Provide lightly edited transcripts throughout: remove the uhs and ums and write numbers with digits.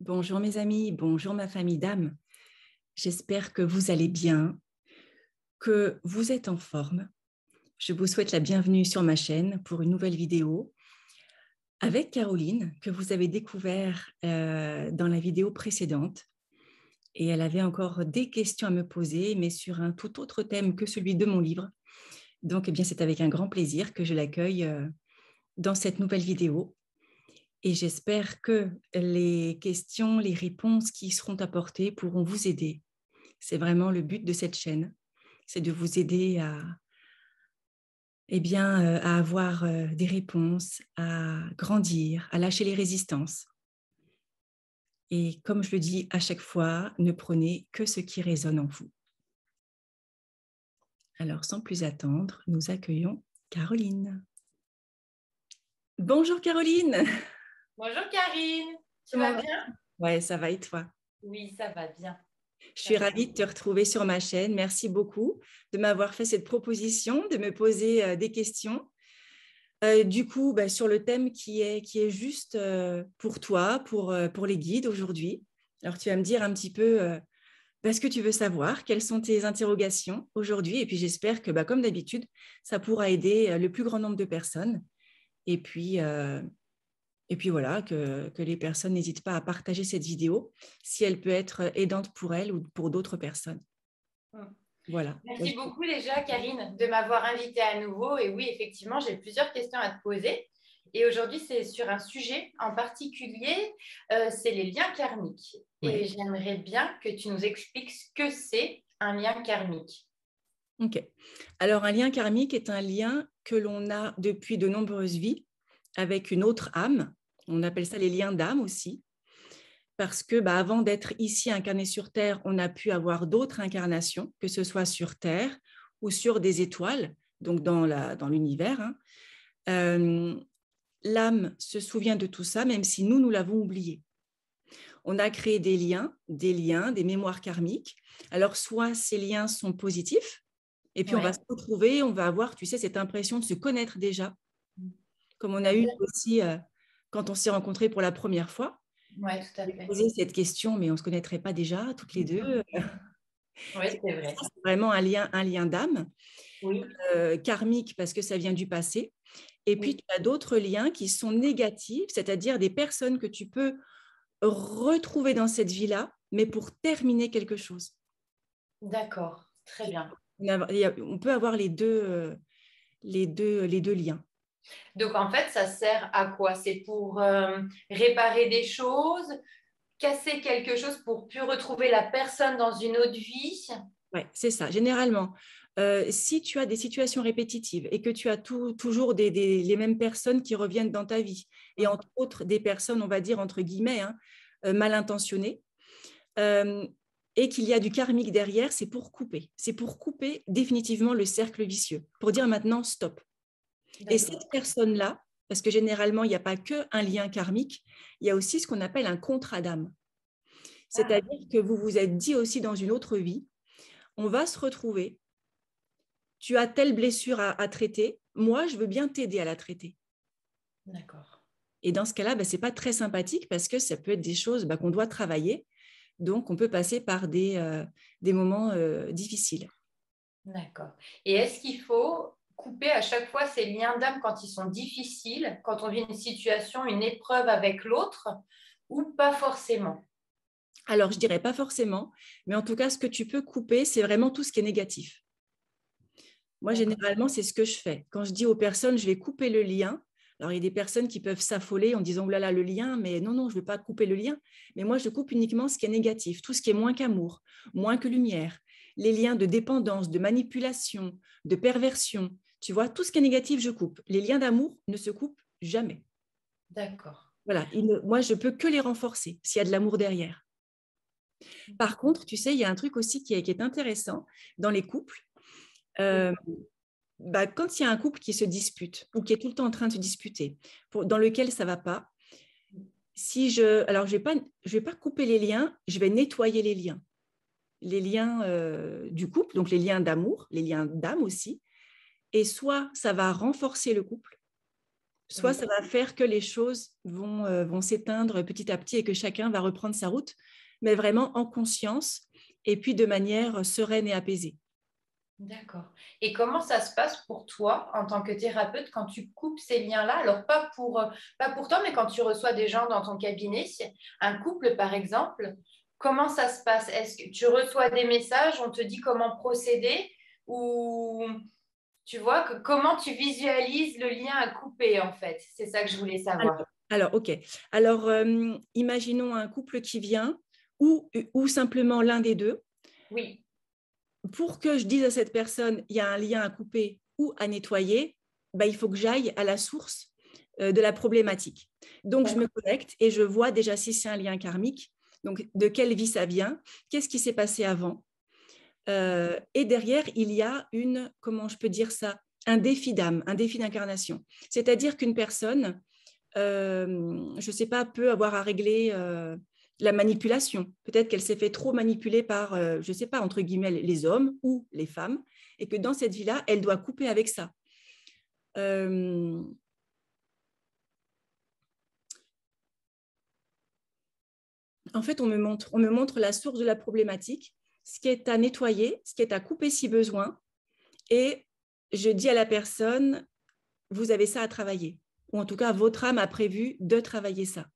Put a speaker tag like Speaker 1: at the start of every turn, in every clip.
Speaker 1: Bonjour mes amis, bonjour ma famille d'âme. J'espère que vous allez bien, que vous êtes en forme. Je vous souhaite la bienvenue sur ma chaîne pour une nouvelle vidéo avec Caroline que vous avez découvert dans la vidéo précédente. Et elle avait encore des questions à me poser, mais sur un tout autre thème que celui de mon livre. Donc, eh bien, c'est avec un grand plaisir que je l'accueille dans cette nouvelle vidéo. Et j'espère que les questions, les réponses qui seront apportées pourront vous aider. C'est vraiment le but de cette chaîne, c'est de vous aider à avoir des réponses, à grandir, à lâcher les résistances. Et comme je le dis à chaque fois, ne prenez que ce qui résonne en vous. Alors, sans plus attendre, nous accueillons Caroline. Bonjour Caroline.
Speaker 2: Bonjour Karine, tu
Speaker 1: Comment
Speaker 2: vas
Speaker 1: vas-tu?
Speaker 2: bien?
Speaker 1: Ouais, ça va et toi?
Speaker 2: Oui, ça va bien.
Speaker 1: Je
Speaker 2: Ça
Speaker 1: suis
Speaker 2: va.
Speaker 1: ravie de te retrouver sur ma chaîne. Merci beaucoup de m'avoir fait cette proposition, de me poser des questions. Du coup, sur le thème qui est juste pour toi, pour les guides aujourd'hui. Alors, tu vas me dire un petit peu ce que tu veux savoir, quelles sont tes interrogations aujourd'hui. Et puis, j'espère que, comme d'habitude, ça pourra aider le plus grand nombre de personnes. Et puis voilà, que les personnes n'hésitent pas à partager cette vidéo si elle peut être aidante pour elles ou pour d'autres personnes.
Speaker 2: Mm.
Speaker 1: Voilà.
Speaker 2: Merci beaucoup déjà Karine de m'avoir invitée à nouveau. Et oui, effectivement, j'ai plusieurs questions à te poser. Et aujourd'hui, c'est sur un sujet en particulier, c'est les liens karmiques.
Speaker 1: Ouais.
Speaker 2: Et j'aimerais bien que tu nous expliques ce que c'est un lien karmique.
Speaker 1: Ok. Alors, un lien karmique est un lien que l'on a depuis de nombreuses vies avec une autre âme. On appelle ça les liens d'âme aussi, parce que avant d'être ici incarné sur Terre, on a pu avoir d'autres incarnations, que ce soit sur Terre ou sur des étoiles, donc dans l'univers. L'âme se souvient de tout ça, même si nous l'avons oublié. On a créé des liens, des mémoires karmiques. Alors, soit ces liens sont positifs, et puis on va
Speaker 2: Ouais.
Speaker 1: se retrouver, on va avoir, tu sais, cette impression de se connaître déjà, comme on a eu
Speaker 2: C'est-à-dire?
Speaker 1: aussi quand on s'est rencontrés pour la première fois.
Speaker 2: Oui, tout à
Speaker 1: J'ai
Speaker 2: fait.
Speaker 1: posé cette question, mais on ne se connaîtrait pas déjà, toutes les deux.
Speaker 2: Oui, c'est vrai.
Speaker 1: C'est vraiment un lien d'âme,
Speaker 2: Oui,
Speaker 1: karmique parce que ça vient du passé. Et puis,
Speaker 2: oui.
Speaker 1: tu as d'autres liens qui sont négatifs, c'est-à-dire des personnes que tu peux retrouver dans cette vie-là, mais pour terminer quelque chose.
Speaker 2: D'accord, très bien.
Speaker 1: On peut avoir les deux liens.
Speaker 2: Donc en fait, ça sert à quoi? C'est pour réparer des choses, casser quelque chose pour plus retrouver la personne dans une autre vie.
Speaker 1: Ouais, c'est ça. Généralement, si tu as des situations répétitives et que tu as toujours les mêmes personnes qui reviennent dans ta vie, et entre autres des personnes, on va dire entre guillemets, mal intentionnées, euh, et qu'il y a du karmique derrière, c'est pour couper. C'est pour couper définitivement le cercle vicieux, pour dire maintenant stop. Et
Speaker 2: D'accord.
Speaker 1: cette personne-là, parce que généralement, il n'y a pas qu'un lien karmique, il y a aussi ce qu'on appelle un contrat d'âme.
Speaker 2: Ah,
Speaker 1: C'est-à-dire que vous vous êtes dit aussi dans une autre vie, on va se retrouver, tu as telle blessure à traiter, moi, je veux bien t'aider à la traiter.
Speaker 2: d'accord.
Speaker 1: Et dans ce cas-là, ce n'est pas très sympathique parce que ça peut être des choses qu'on doit travailler. Donc, on peut passer par des moments difficiles.
Speaker 2: D'accord. Et est-ce qu'il faut couper à chaque fois ces liens d'âme quand ils sont difficiles, quand on vit une situation, une épreuve avec l'autre, ou pas forcément?
Speaker 1: Alors, je dirais pas forcément, mais en tout cas, ce que tu peux couper, c'est vraiment tout ce qui est négatif. Moi,
Speaker 2: D'accord.
Speaker 1: généralement, c'est ce que je fais. Quand je dis aux personnes, je vais couper le lien. Alors, il y a des personnes qui peuvent s'affoler en disant, oh là là, le lien, mais non, non, je ne veux pas couper le lien. Mais moi, je coupe uniquement ce qui est négatif, tout ce qui est moins qu'amour, moins que lumière, les liens de dépendance, de manipulation, de perversion. Tu vois, tout ce qui est négatif, je coupe. Les liens d'amour ne se coupent jamais.
Speaker 2: D'accord.
Speaker 1: Voilà, moi, je peux que les renforcer s'il y a de l'amour derrière. Par contre, tu sais, il y a un truc aussi qui est intéressant dans les couples.
Speaker 2: Oui.
Speaker 1: Euh, Quand il y a un couple qui se dispute ou qui est tout le temps en train de se disputer, dans lequel ça ne va pas, alors je vais pas couper les liens, je vais nettoyer les liens du couple, donc les liens d'amour, les liens d'âme aussi, et soit ça va renforcer le couple, soit ça va faire que les choses vont s'éteindre petit à petit et que chacun va reprendre sa route, mais vraiment en conscience et puis de manière sereine et apaisée.
Speaker 2: D'accord. Et comment ça se passe pour toi en tant que thérapeute quand tu coupes ces liens-là? Alors, pas pour toi, mais quand tu reçois des gens dans ton cabinet, un couple par exemple, comment ça se passe? Est-ce que tu reçois des messages, on te dit comment procéder ou tu vois comment tu visualises le lien à couper en fait? C'est ça que je voulais savoir.
Speaker 1: OK. Alors, imaginons un couple qui vient ou simplement l'un des deux.
Speaker 2: Oui.
Speaker 1: Pour que je dise à cette personne, il y a un lien à couper ou à nettoyer, bah, il faut que j'aille à la source de la problématique. Donc, je me connecte et je vois déjà si c'est un lien karmique, donc de quelle vie ça vient, qu'est-ce qui s'est passé avant. Et derrière, il y a comment je peux dire ça, un défi d'âme, un défi d'incarnation. C'est-à-dire qu'une personne, je ne sais pas, peut avoir à régler la manipulation. Peut-être qu'elle s'est fait trop manipuler par, je ne sais pas, entre guillemets, les hommes ou les femmes, et que dans cette vie-là, elle doit couper avec ça. En fait, on me montre la source de la problématique, ce qui est à nettoyer, ce qui est à couper si besoin, et je dis à la personne, vous avez ça à travailler, ou en tout cas, votre âme a prévu de travailler ça.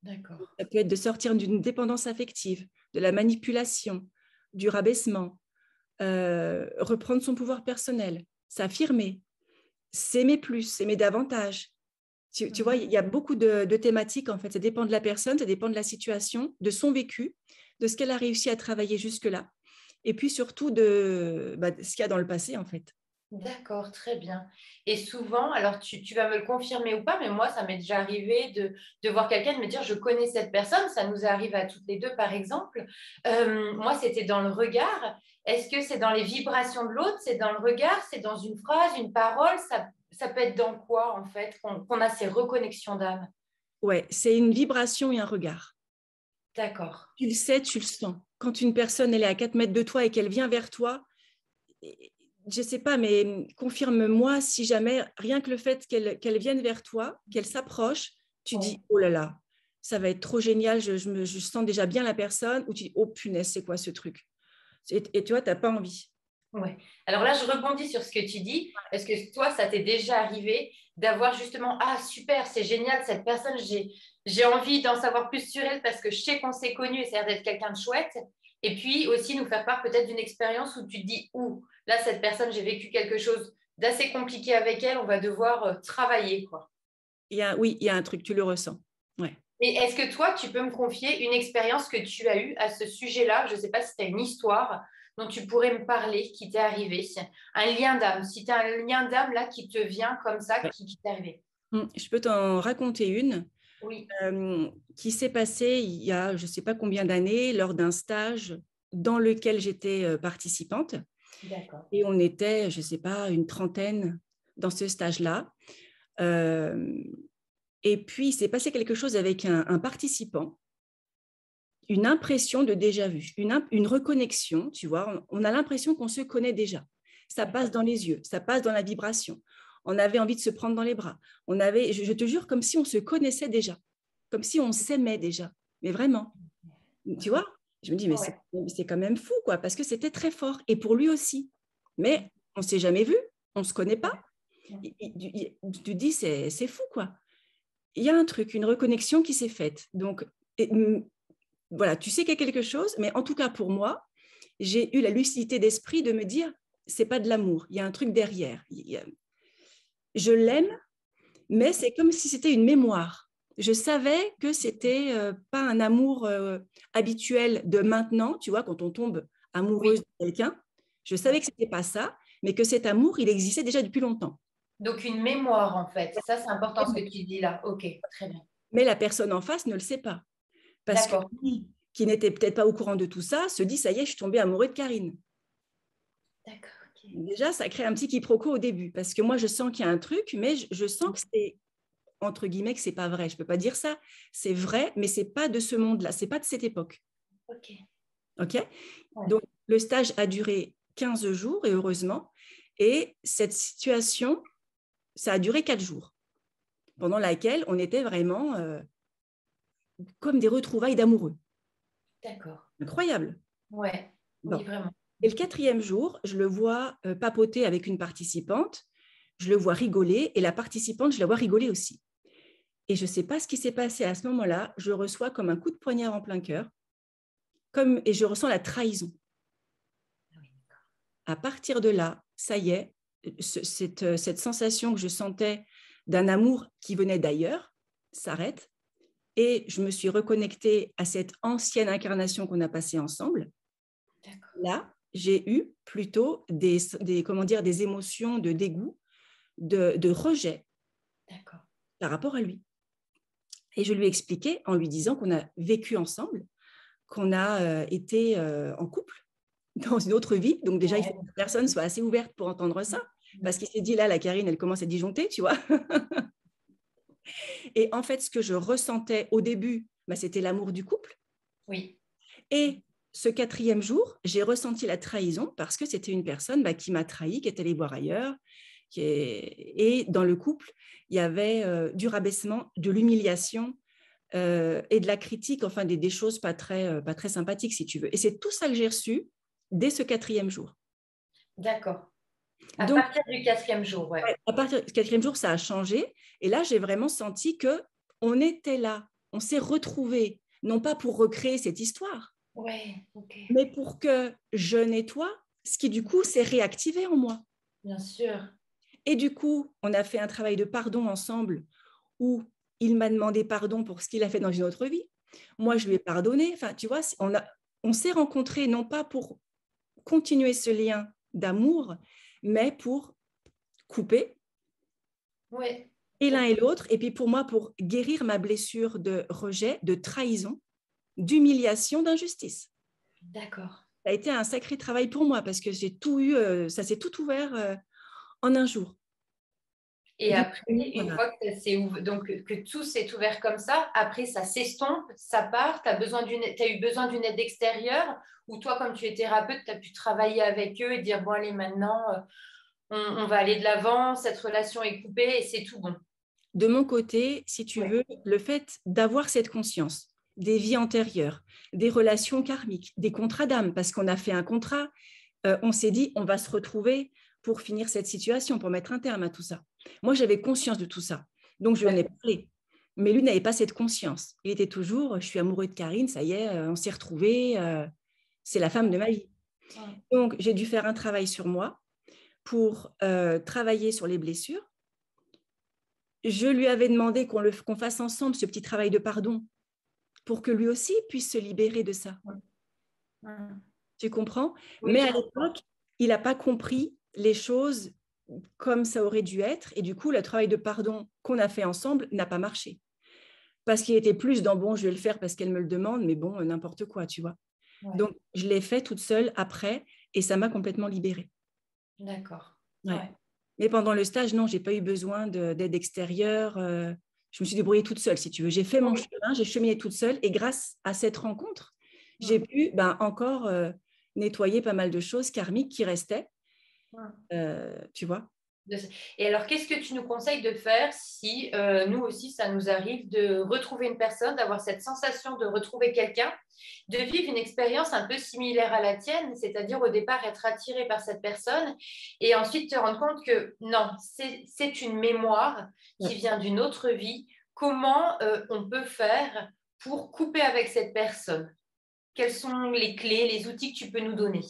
Speaker 2: D'accord.
Speaker 1: Ça peut être de sortir d'une dépendance affective, de la manipulation, du rabaissement, reprendre son pouvoir personnel, s'affirmer, s'aimer plus, s'aimer davantage. Tu vois, il y a beaucoup de thématiques, en fait. Ça dépend de la personne, ça dépend de la situation, de son vécu, de ce qu'elle a réussi à travailler jusque-là, et puis surtout de ce qu'il y a dans le passé, en fait.
Speaker 2: D'accord, très bien. Et souvent, alors tu vas me le confirmer ou pas, mais moi, ça m'est déjà arrivé de voir quelqu'un de me dire, je connais cette personne, ça nous arrive à toutes les deux, par exemple. Moi, c'était dans le regard. Est-ce que c'est dans les vibrations de l'autre, c'est dans le regard, c'est dans une phrase, une parole, ça peut être dans quoi, en fait, qu'on a ces reconnexions d'âme?
Speaker 1: Ouais, c'est une vibration et un regard.
Speaker 2: D'accord.
Speaker 1: Tu le sais, tu le sens. Quand une personne, elle est à 4 mètres de toi et qu'elle vient vers toi, je ne sais pas, mais confirme-moi si jamais, rien que le fait qu'elle vienne vers toi, qu'elle s'approche, tu dis, oh là là, ça va être trop génial, je sens déjà bien la personne, ou tu dis, oh punaise, c'est quoi ce truc? Et tu vois, tu n'as pas envie.
Speaker 2: Ouais. Alors là, je rebondis sur ce que tu dis. Est-ce que toi, ça t'est déjà arrivé d'avoir justement, ah super, c'est génial, cette personne, j'ai envie d'en savoir plus sur elle parce que je sais qu'on s'est connus et ça a l'air d'être quelqu'un de chouette. Et puis aussi nous faire part peut-être d'une expérience où tu te dis, ouh, là, cette personne, j'ai vécu quelque chose d'assez compliqué avec elle, on va devoir travailler, quoi.
Speaker 1: Oui, il y a un truc, tu le ressens. Ouais.
Speaker 2: Et est-ce que toi, tu peux me confier une expérience que tu as eue à ce sujet-là? Je ne sais pas si tu as une histoire dont tu pourrais me parler qui t'est arrivé. Un lien d'âme. Si tu as un lien d'âme là qui te vient comme ça,
Speaker 1: Ouais.
Speaker 2: qui t'est arrivé.
Speaker 1: Je peux t'en raconter une
Speaker 2: Oui.
Speaker 1: qui s'est passée il y a je ne sais pas combien d'années lors d'un stage dans lequel j'étais participante.
Speaker 2: D'accord.
Speaker 1: Et on était, je ne sais pas, une trentaine dans ce stage-là. Et puis, il s'est passé quelque chose avec un participant, une impression de déjà-vu, une reconnexion, tu vois. On a l'impression qu'on se connaît déjà. Ça passe dans les yeux, ça passe dans la vibration. On avait envie de se prendre dans les bras. Je te jure, comme si on se connaissait déjà, comme si on s'aimait déjà. Mais vraiment, tu vois, je me dis, mais
Speaker 2: Ouais.
Speaker 1: c'est quand même fou, quoi, parce que c'était très fort. Et pour lui aussi. Mais on ne s'est jamais vu, on ne se connaît pas. Tu dis, c'est fou, quoi. Il y a un truc, une reconnexion qui s'est faite. Donc, voilà, tu sais qu'il y a quelque chose, mais en tout cas pour moi, j'ai eu la lucidité d'esprit de me dire, c'est pas de l'amour, il y a un truc derrière. Je l'aime, mais c'est comme si c'était une mémoire. Je savais que c'était pas un amour habituel de maintenant, tu vois, quand on tombe amoureuse
Speaker 2: Oui.
Speaker 1: de quelqu'un. Je savais que c'était pas ça, mais que cet amour, il existait déjà depuis longtemps.
Speaker 2: Donc une mémoire en fait. Ça, c'est important ce que tu dis là. Ok, très bien.
Speaker 1: Mais la personne en face ne le sait pas. Parce que
Speaker 2: D'accord.
Speaker 1: lui, qui n'était peut-être pas au courant de tout ça, se dit, ça y est, je suis tombée amoureux de Karine.
Speaker 2: D'accord. Ok.
Speaker 1: Déjà, ça crée un petit quiproquo au début, parce que moi, je sens qu'il y a un truc, mais je sens que c'est, entre guillemets, que c'est pas vrai. Je ne peux pas dire ça. C'est vrai, mais c'est pas de ce monde-là, c'est pas de cette époque.
Speaker 2: Ok.
Speaker 1: OK?
Speaker 2: Ouais.
Speaker 1: Donc, le stage a duré 15 jours, et heureusement. Et cette situation, ça a duré 4 jours. pendant laquelle on était vraiment comme des retrouvailles d'amoureux.
Speaker 2: D'accord.
Speaker 1: Incroyable.
Speaker 2: Ouais.
Speaker 1: Bon.
Speaker 2: Oui, vraiment.
Speaker 1: Et le 4e jour, je le vois papoter avec une participante, je le vois rigoler, et la participante, je la vois rigoler aussi. Et je ne sais pas ce qui s'est passé à ce moment-là, je reçois comme un coup de poignard en plein cœur, et je ressens la trahison. À partir de là, ça y est, cette sensation que je sentais d'un amour qui venait d'ailleurs s'arrête, et je me suis reconnectée à cette ancienne incarnation qu'on a passée ensemble. Là, j'ai eu plutôt des émotions de dégoût, de rejet par rapport à lui. Et je lui ai expliqué en lui disant qu'on a vécu ensemble, qu'on a été en couple dans une autre vie. Donc déjà, il faut que la personne soit assez ouverte pour entendre ça, parce qu'il s'est dit, là, la Karine, elle commence à disjoncter, tu vois. Et en fait, ce que je ressentais au début, c'était l'amour du couple.
Speaker 2: Oui.
Speaker 1: Et ce 4e jour, j'ai ressenti la trahison parce que c'était une personne qui m'a trahi, qui est allée voir ailleurs. Et dans le couple, il y avait du rabaissement, de l'humiliation et de la critique, enfin des choses pas très sympathiques, si tu veux. Et c'est tout ça que j'ai reçu dès ce 4e jour.
Speaker 2: D'accord. À
Speaker 1: Donc,
Speaker 2: partir du 4e jour, ouais.
Speaker 1: À partir du 4e jour, ça a changé. Et là, j'ai vraiment senti qu'on était là, on s'est retrouvés, non pas pour recréer cette histoire, mais pour que je nettoie ce qui, du coup, s'est réactivé en moi.
Speaker 2: Bien sûr.
Speaker 1: Et du coup, on a fait un travail de pardon ensemble où il m'a demandé pardon pour ce qu'il a fait dans une autre vie. Moi, je lui ai pardonné. Enfin, tu vois, on s'est rencontrés non pas pour continuer ce lien d'amour, mais pour couper.
Speaker 2: Oui.
Speaker 1: Et l'un et l'autre. Et puis pour moi, pour guérir ma blessure de rejet, de trahison, d'humiliation, d'injustice.
Speaker 2: D'accord.
Speaker 1: Ça a été un sacré travail pour moi parce que j'ai tout eu, ça s'est tout ouvert en un jour.
Speaker 2: Et
Speaker 1: Du
Speaker 2: après,
Speaker 1: coup,
Speaker 2: une
Speaker 1: voilà.
Speaker 2: fois que tout s'est ouvert comme ça, après ça s'estompe, ça part, tu as eu besoin d'une aide extérieure ou toi, comme tu es thérapeute, tu as pu travailler avec eux et dire, bon, allez, maintenant, on va aller de l'avant, cette relation est coupée et c'est tout bon.
Speaker 1: De mon côté, si tu veux, le fait d'avoir cette conscience des vies antérieures, des relations karmiques, des contrats d'âme, parce qu'on a fait un contrat, on s'est dit, on va se retrouver pour finir cette situation, pour mettre un terme à tout ça. Moi, j'avais conscience de tout ça. Donc, je lui en ai parlé. Mais lui n'avait pas cette conscience. Il était toujours, je suis amoureux de Karine, ça y est, on s'est retrouvés, c'est la femme de ma vie. Donc, j'ai dû faire un travail sur moi pour travailler sur les blessures. Je lui avais demandé qu'on fasse ensemble ce petit travail de pardon pour que lui aussi puisse se libérer de ça. Tu comprends?
Speaker 2: Oui,
Speaker 1: mais à l'époque, il n'a pas compris les choses comme ça aurait dû être. Et du coup, le travail de pardon qu'on a fait ensemble n'a pas marché. Parce qu'il était plus dans, bon, je vais le faire parce qu'elle me le demande, mais bon, n'importe quoi, tu vois.
Speaker 2: Ouais.
Speaker 1: Donc, je l'ai fait toute seule après et ça m'a complètement libérée.
Speaker 2: D'accord.
Speaker 1: Ouais. Mais pendant le stage, non, je n'ai pas eu besoin d'aide extérieure. Je me suis débrouillée toute seule, si tu veux. J'ai fait mon chemin, j'ai cheminé toute seule et grâce à cette rencontre, j'ai pu encore nettoyer pas mal de choses karmiques qui restaient. Tu vois.
Speaker 2: Et alors, qu'est-ce que tu nous conseilles de faire si nous aussi, ça nous arrive de retrouver une personne, d'avoir cette sensation de retrouver quelqu'un, de vivre une expérience un peu similaire à la tienne, c'est-à-dire au départ être attiré par cette personne et ensuite te rendre compte que non, c'est une mémoire qui vient d'une autre vie. Comment on peut faire pour couper avec cette personne? Quelles sont les clés, les outils que tu peux nous donner?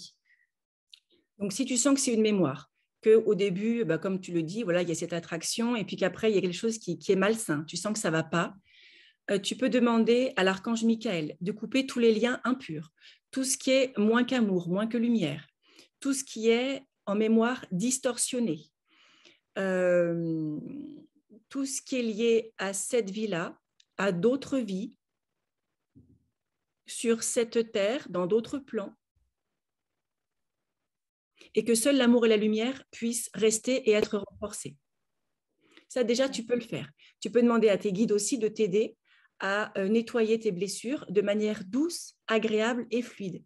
Speaker 1: Donc, si tu sens que c'est une mémoire, qu'au début, comme tu le dis, voilà, il y a cette attraction et puis qu'après, il y a quelque chose qui est malsain, tu sens que ça ne va pas, tu peux demander à l'archange Michael de couper tous les liens impurs, tout ce qui est moins qu'amour, moins que lumière, tout ce qui est en mémoire distorsionné, tout ce qui est lié à cette vie-là, à d'autres vies, sur cette terre, dans d'autres plans, et que seul l'amour et la lumière puissent rester et être renforcés. Ça, déjà, tu peux le faire. Tu peux demander à tes guides aussi de t'aider à nettoyer tes blessures de manière douce, agréable et fluide.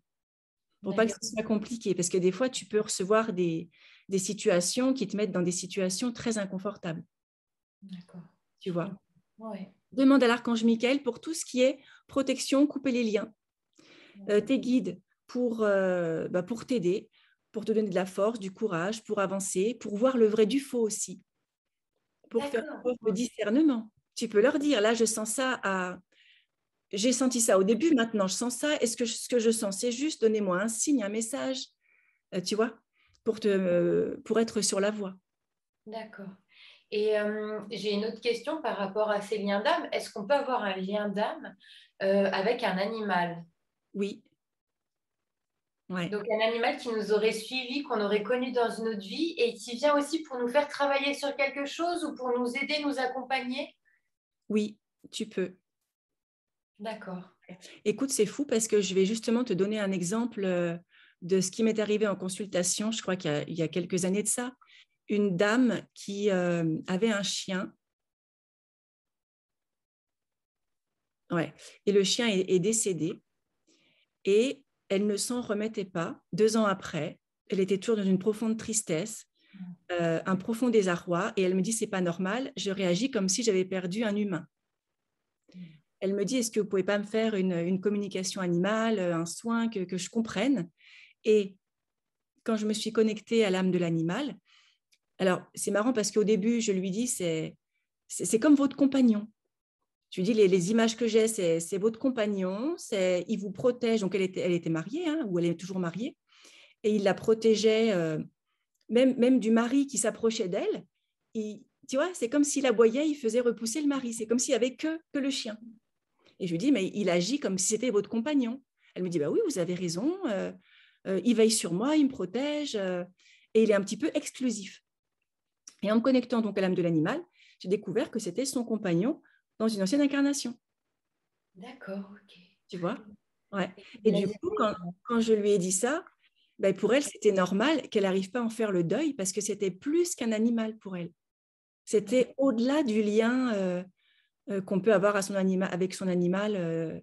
Speaker 1: Pour pas que ce soit compliqué, parce que des fois, tu peux recevoir des situations qui te mettent dans des situations très inconfortables.
Speaker 2: D'accord.
Speaker 1: tu vois.
Speaker 2: Ouais.
Speaker 1: Demande à l'archange Michael pour tout ce qui est protection, couper les liens. Tes guides pour t'aider, pour te donner de la force, du courage, pour avancer, pour voir le vrai du faux aussi, pour faire preuve de discernement. Tu peux leur dire, là, je sens ça j'ai senti ça au début, maintenant je sens ça. Est-ce que ce que je sens, c'est juste? Donnez-moi un signe, un message, tu vois, pour être sur la voie.
Speaker 2: D'accord. Et j'ai une autre question par rapport à ces liens d'âme. Est-ce qu'on peut avoir un lien d'âme avec un animal?
Speaker 1: Oui. Ouais.
Speaker 2: Donc un animal qui nous aurait suivi, qu'on aurait connu dans une autre vie et qui vient aussi pour nous faire travailler sur quelque chose ou pour nous aider, nous accompagner?
Speaker 1: Oui, tu peux.
Speaker 2: D'accord.
Speaker 1: Écoute, c'est fou parce que je vais justement te donner un exemple de ce qui m'est arrivé en consultation, je crois qu'il y a quelques années de ça. Une dame qui avait un chien. Ouais. Et le chien est décédé et elle ne s'en remettait pas. 2 ans après, elle était toujours dans une profonde tristesse, un profond désarroi et elle me dit, c'est pas normal, je réagis comme si j'avais perdu un humain. Elle me dit, est-ce que vous pouvez pas me faire une communication animale, un soin que je comprenne? Et quand je me suis connectée à l'âme de l'animal, alors c'est marrant parce qu'au début, je lui dis, c'est comme votre compagnon. Je lui dis, les images que j'ai, c'est votre compagnon, il vous protège. Donc, elle était mariée, hein, ou elle est toujours mariée, et il la protégeait, même du mari qui s'approchait d'elle. Tu vois, c'est comme s'il aboyait, il faisait repousser le mari. C'est comme s'il n'y avait que le chien. Et je lui dis, mais il agit comme si c'était votre compagnon. Elle me dit, bah oui, vous avez raison. Il veille sur moi, il me protège, et il est un petit peu exclusif. Et en me connectant donc à l'âme de l'animal, j'ai découvert que c'était son compagnon dans une ancienne incarnation.
Speaker 2: D'accord, ok.
Speaker 1: Tu vois? Ouais. Et
Speaker 2: Il a
Speaker 1: du
Speaker 2: dit-
Speaker 1: coup, quand je lui ai dit ça, ben pour elle, c'était normal qu'elle n'arrive pas à en faire le deuil parce que c'était plus qu'un animal pour elle. C'était au-delà du lien qu'on peut avoir avec son animal,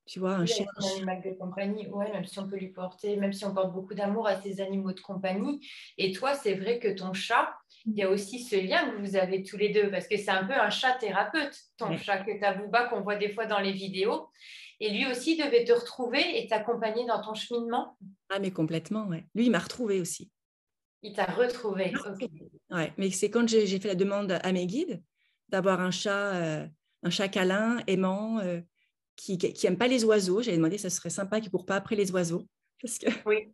Speaker 1: tu vois, un
Speaker 2: Oui,
Speaker 1: chien.
Speaker 2: avec un animal de compagnie, ouais, même si on peut lui porter, même si on porte beaucoup d'amour à ces animaux de compagnie. Et toi, c'est vrai que ton chat, il y a aussi ce lien que vous avez tous les deux, parce que c'est un peu un chat thérapeute, ton
Speaker 1: Ouais.
Speaker 2: chat que Tabouba, qu'on voit des fois dans les vidéos. Et lui aussi devait te retrouver et t'accompagner dans ton cheminement.
Speaker 1: Ah, mais complètement, ouais. Lui, il m'a retrouvée aussi.
Speaker 2: Il t'a retrouvé. Ok.
Speaker 1: Ouais. Mais c'est quand j'ai fait la demande à mes guides d'avoir un chat câlin, aimant, qui n'aime pas les oiseaux. J'avais demandé, ça serait sympa qu'il ne court pas après les oiseaux. Parce que...
Speaker 2: Oui.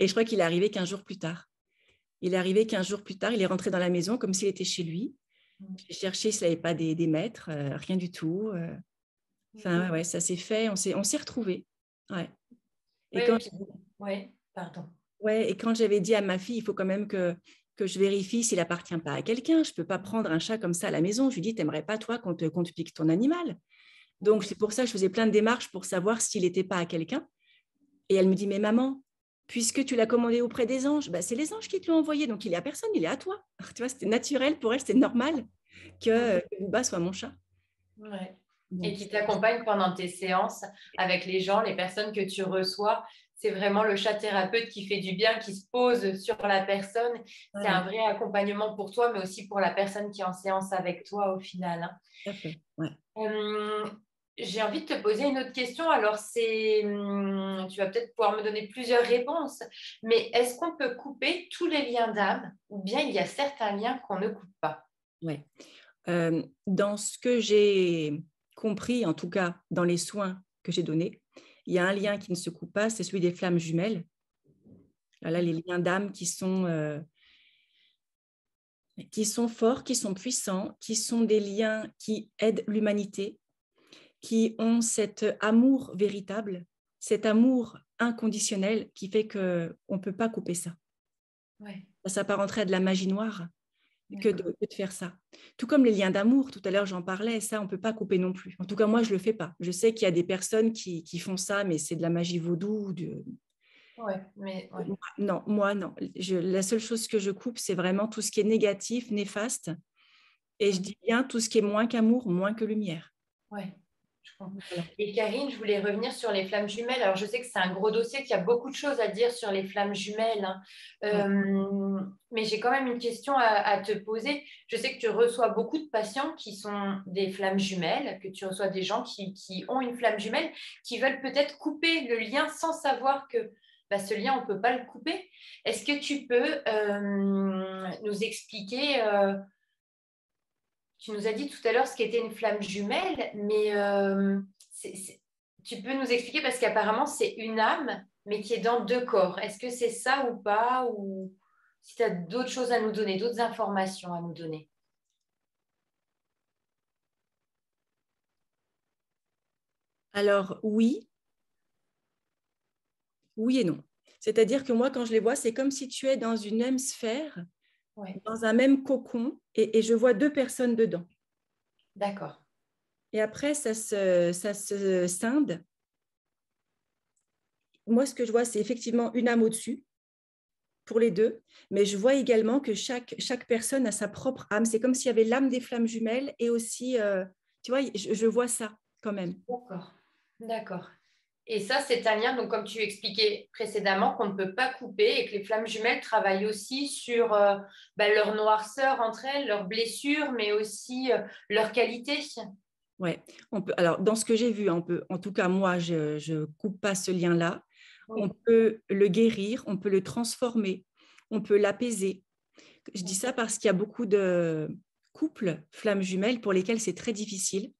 Speaker 1: Et je crois qu'il est arrivé 15 jours plus tard. Il est arrivé 15 jours plus tard, il est rentré dans la maison comme s'il était chez lui. J'ai cherché s'il n'avait pas des maîtres, rien du tout. Enfin, ouais, ça s'est fait, on s'est retrouvés. Ouais. Et
Speaker 2: Oui,
Speaker 1: quand,
Speaker 2: oui, pardon.
Speaker 1: ouais, et quand j'avais dit à ma fille, il faut quand même que je vérifie s'il appartient pas à quelqu'un. Je ne peux pas prendre un chat comme ça à la maison. Je lui dis, t'aimerais pas, toi, qu'on te pique ton animal? Donc, c'est pour ça que je faisais plein de démarches pour savoir s'il n'était pas à quelqu'un. Et elle me dit, mais maman, puisque tu l'as commandé auprès des anges, bah, c'est les anges qui te l'ont envoyé, donc il est à personne, il est à toi. Alors, tu vois, c'était naturel pour elle, c'était normal que Booba soit mon chat.
Speaker 2: Ouais. Et
Speaker 1: Donc,
Speaker 2: qui t'accompagne pendant tes séances avec les gens, les personnes que tu reçois. C'est vraiment le chat thérapeute qui fait du bien, qui se pose sur la personne. C'est
Speaker 1: ouais,
Speaker 2: un vrai accompagnement pour toi, mais aussi pour la personne qui est en séance avec toi au final, hein.
Speaker 1: tout à fait. Ouais.
Speaker 2: Euh, j'ai envie de te poser une autre question. Alors, tu vas peut-être pouvoir me donner plusieurs réponses, mais est-ce qu'on peut couper tous les liens d'âme ou bien il y a certains liens qu'on ne coupe pas?
Speaker 1: Ouais. Dans ce que j'ai compris, en tout cas dans les soins que j'ai donnés, il y a un lien qui ne se coupe pas, c'est celui des flammes jumelles. Là, les liens d'âme qui sont forts, qui sont puissants, qui sont des liens qui aident l'humanité, qui ont cet amour véritable, cet amour inconditionnel qui fait qu'on ne peut pas couper ça.
Speaker 2: Ouais,
Speaker 1: Ça s'apparenterait à de la magie noire que
Speaker 2: d'accord.
Speaker 1: de faire ça. Tout comme les liens d'amour, tout à l'heure j'en parlais, ça on ne peut pas couper non plus. En tout cas, moi je ne le fais pas. Je sais qu'il y a des personnes qui font ça, mais c'est de la magie vaudou.
Speaker 2: Ouais, mais ouais.
Speaker 1: Non, moi non. La seule chose que je coupe, c'est vraiment tout ce qui est négatif, néfaste. Et je dis bien tout ce qui est moins qu'amour, moins que lumière.
Speaker 2: Ouais,
Speaker 1: Voilà.
Speaker 2: Et Karine, je voulais revenir sur les flammes jumelles. Alors, je sais que c'est un gros dossier, qu'il y a beaucoup de choses à dire sur les flammes jumelles, hein.
Speaker 1: Ouais.
Speaker 2: Mais j'ai quand même une question à te poser. Je sais que tu reçois beaucoup de patients qui sont des flammes jumelles, que tu reçois des gens qui ont une flamme jumelle, qui veulent peut-être couper le lien sans savoir que bah, ce lien, on ne peut pas le couper. Est-ce que tu peux nous expliquer tu nous as dit tout à l'heure ce qu'était une flamme jumelle, mais tu peux nous expliquer parce qu'apparemment c'est une âme, mais qui est dans deux corps. Est-ce que c'est ça ou pas? Ou si tu as d'autres choses à nous donner, d'autres informations à nous donner?
Speaker 1: Alors, oui et non. C'est-à-dire que moi, quand je les vois, c'est comme si tu es dans une même sphère,
Speaker 2: Oui,
Speaker 1: dans un même cocon, et je vois deux personnes dedans.
Speaker 2: d'accord.
Speaker 1: Et après, ça se scinde. Moi, ce que je vois, c'est effectivement une âme au-dessus pour les deux, mais je vois également que chaque personne a sa propre âme. C'est comme s'il y avait l'âme des flammes jumelles et aussi, tu vois, je vois ça quand même.
Speaker 2: D'accord. D'accord. Et ça, c'est un lien, donc comme tu expliquais précédemment, qu'on ne peut pas couper et que les flammes jumelles travaillent aussi sur bah, leur noirceur entre elles, leurs blessures, mais aussi leur qualité.
Speaker 1: Ouais, on peut. Alors, dans ce que j'ai vu, on peut, en tout cas, moi, je coupe pas ce lien-là. On
Speaker 2: Oui.
Speaker 1: peut le guérir, on peut le transformer, on peut l'apaiser. Je dis ça parce qu'il y a beaucoup de couples flammes jumelles pour lesquels c'est très difficile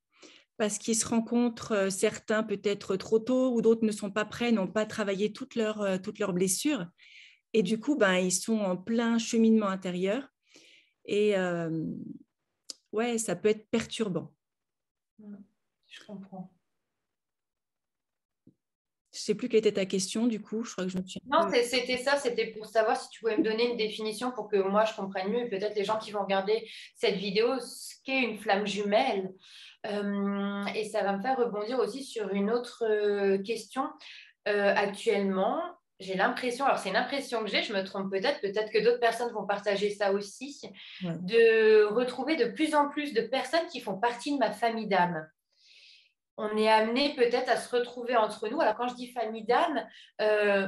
Speaker 1: parce qu'ils se rencontrent, certains peut-être trop tôt ou d'autres ne sont pas prêts, n'ont pas travaillé toutes leurs blessures. Et du coup, ben, ils sont en plein cheminement intérieur. Et ouais, ça peut être perturbant.
Speaker 2: Je comprends.
Speaker 1: Je ne sais plus quelle était ta question, du coup. Je crois que je me suis un
Speaker 2: Non,
Speaker 1: peu...
Speaker 2: c'était ça, c'était pour savoir si tu pouvais me donner une définition pour que moi je comprenne mieux et peut-être les gens qui vont regarder cette vidéo, ce qu'est une flamme jumelle. Et ça va me faire rebondir aussi sur une autre question. Actuellement, j'ai l'impression, alors c'est une impression que j'ai, je me trompe peut-être que d'autres personnes vont partager ça aussi,
Speaker 1: Ouais.
Speaker 2: de retrouver de plus en plus de personnes qui font partie de ma famille d'âme. On est amené peut-être à se retrouver entre nous. Alors quand je dis famille d'âme,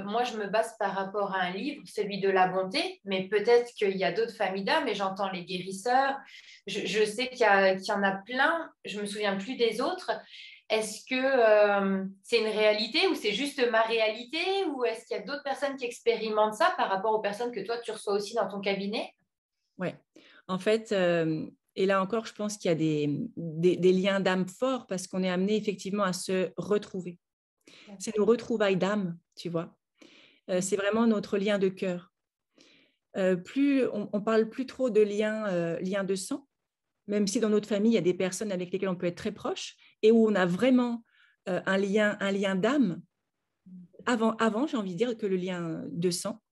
Speaker 2: moi je me base par rapport à un livre, celui de la bonté, mais peut-être qu'il y a d'autres familles d'âme et j'entends les guérisseurs. Je sais qu'il y en a plein, je me souviens plus des autres. Est-ce que c'est une réalité ou c'est juste ma réalité ou est-ce qu'il y a d'autres personnes qui expérimentent ça par rapport aux personnes que toi tu reçois aussi dans ton cabinet?
Speaker 1: Ouais. En fait, et là encore, je pense qu'il y a des liens d'âme forts parce qu'on est amené effectivement à se retrouver. C'est nos retrouvailles d'âme, tu vois. C'est vraiment notre lien de cœur. On parle plus trop de lien de sang, même si dans notre famille, il y a des personnes avec lesquelles on peut être très proche et où on a vraiment un lien d'âme avant, j'ai envie de dire, que le lien de sang.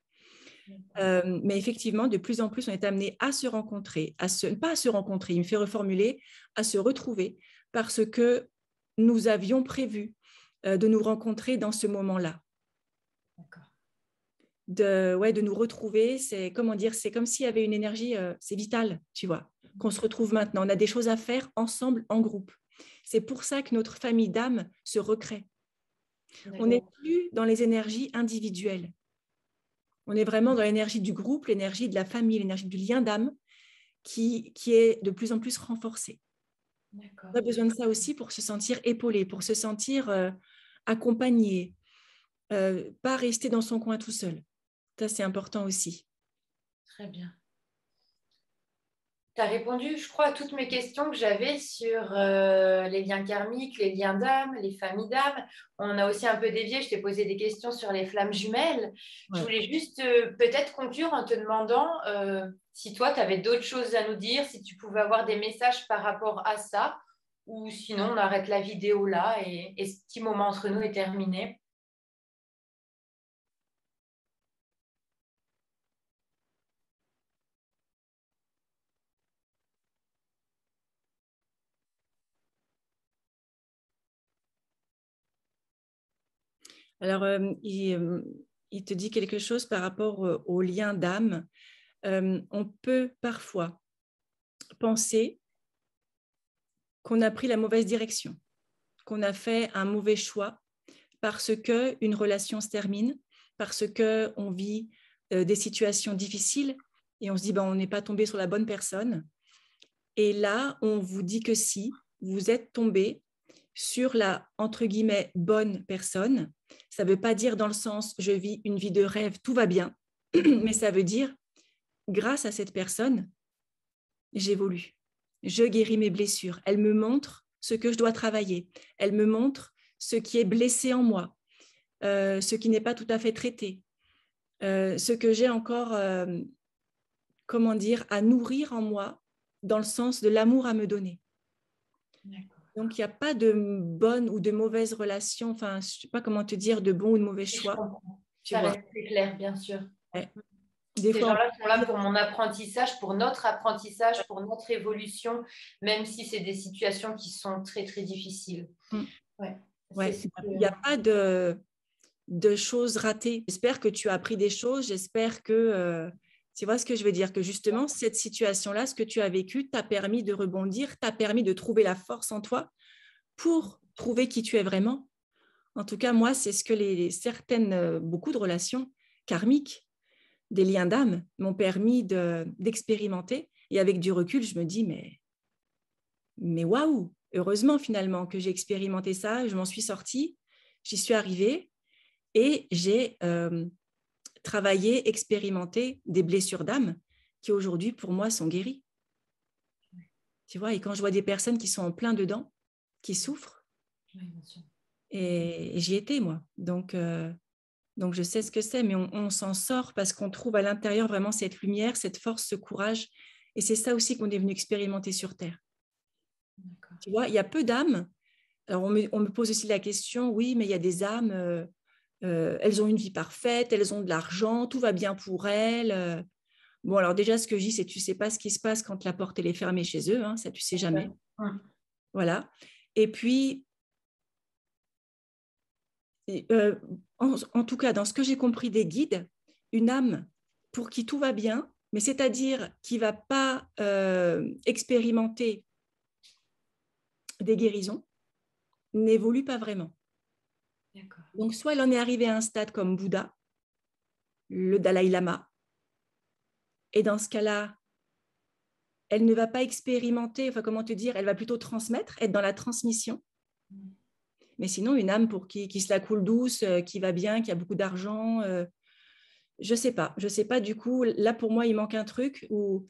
Speaker 1: Mais effectivement, de plus en plus, on est amené à se rencontrer, pas à se rencontrer, il me fait reformuler, à se retrouver, parce que nous avions prévu de nous rencontrer dans ce moment-là.
Speaker 2: D'accord.
Speaker 1: De nous retrouver, c'est comment dire, c'est comme s'il y avait une énergie, c'est vital, tu vois, qu'on se retrouve maintenant. On a des choses à faire ensemble, en groupe. C'est pour ça que notre famille d'âme se recrée. On n'est
Speaker 2: D'accord.
Speaker 1: plus dans les énergies individuelles. On est vraiment dans l'énergie du groupe, l'énergie de la famille, l'énergie du lien d'âme qui est de plus en plus renforcée. On a
Speaker 2: D'accord.
Speaker 1: besoin de ça aussi pour se sentir épaulé, pour se sentir accompagné, pas rester dans son coin tout seul. Ça, c'est important aussi.
Speaker 2: Très bien. Tu as répondu, je crois, à toutes mes questions que j'avais sur les liens karmiques, les liens d'âme, les familles d'âme. On a aussi un peu dévié, je t'ai posé des questions sur les flammes jumelles. Je
Speaker 1: Ouais.
Speaker 2: voulais juste peut-être conclure en te demandant si toi, tu avais d'autres choses à nous dire, si tu pouvais avoir des messages par rapport à ça, ou sinon on arrête la vidéo là et ce petit moment entre nous est terminé.
Speaker 1: Alors, il te dit quelque chose par rapport au lien d'âme. On peut parfois penser qu'on a pris la mauvaise direction, qu'on a fait un mauvais choix parce qu'une relation se termine, parce qu'on vit des situations difficiles et on se dit on n'est pas tombé sur la bonne personne. Et là, on vous dit que si, vous êtes tombé sur la, entre guillemets, bonne personne. Ça ne veut pas dire dans le sens je vis une vie de rêve, tout va bien, mais ça veut dire grâce à cette personne, j'évolue. Je guéris mes blessures. Elle me montre ce que je dois travailler. Elle me montre ce qui est blessé en moi, ce qui n'est pas tout à fait traité, ce que j'ai encore, comment dire, à nourrir en moi dans le sens de l'amour à me donner. Donc, il n'y a pas de bonne ou de mauvaise relation, enfin, je ne sais pas comment te dire, de bon ou de mauvais choix.
Speaker 2: Je comprends. Ça reste très clair, bien sûr.
Speaker 1: Ouais.
Speaker 2: Ces gens-là sont là pour mon apprentissage, pour notre apprentissage, pour notre évolution, même si c'est des situations qui sont très, très difficiles.
Speaker 1: Ouais. Il n'y a pas de choses ratées. J'espère que tu as appris des choses. J'espère que, tu vois ce que je veux dire, que justement, cette situation-là, ce que tu as vécu, t'a permis de rebondir, t'a permis de trouver la force en toi pour trouver qui tu es vraiment. En tout cas, moi, c'est ce que beaucoup de relations karmiques, des liens d'âme m'ont permis d'expérimenter. Et avec du recul, je me dis, mais waouh, heureusement finalement que j'ai expérimenté ça, je m'en suis sortie, j'y suis arrivée et j'ai travaillé, expérimenté des blessures d'âme qui aujourd'hui pour moi sont guéries. Tu vois, et quand je vois des personnes qui sont en plein dedans, qui souffrent, et j'y étais moi. Donc je sais ce que c'est, mais on s'en sort parce qu'on trouve à l'intérieur vraiment cette lumière, cette force, ce courage. Et c'est ça aussi qu'on est venu expérimenter sur Terre. Tu vois, il y a peu d'âmes. Alors, on me pose aussi la question, oui, mais il y a des âmes, elles ont une vie parfaite, elles ont de l'argent, tout va bien pour elles. Bon, alors déjà, ce que je dis, c'est tu ne sais pas ce qui se passe quand la porte elle est fermée chez eux, hein, ça, tu ne sais jamais. Voilà. Et puis, en tout cas, dans ce que j'ai compris des guides, une âme pour qui tout va bien, mais c'est-à-dire qui ne va pas expérimenter des guérisons, n'évolue pas vraiment. Donc, soit elle en est arrivée à un stade comme Bouddha, le Dalai Lama, et dans ce cas-là, elle ne va pas expérimenter, enfin, comment te dire, elle va plutôt transmettre, être dans la transmission. Mais sinon, une âme pour qui se la coule douce, qui va bien, qui a beaucoup d'argent, je sais pas. Je sais pas, du coup, là, pour moi, il manque un truc où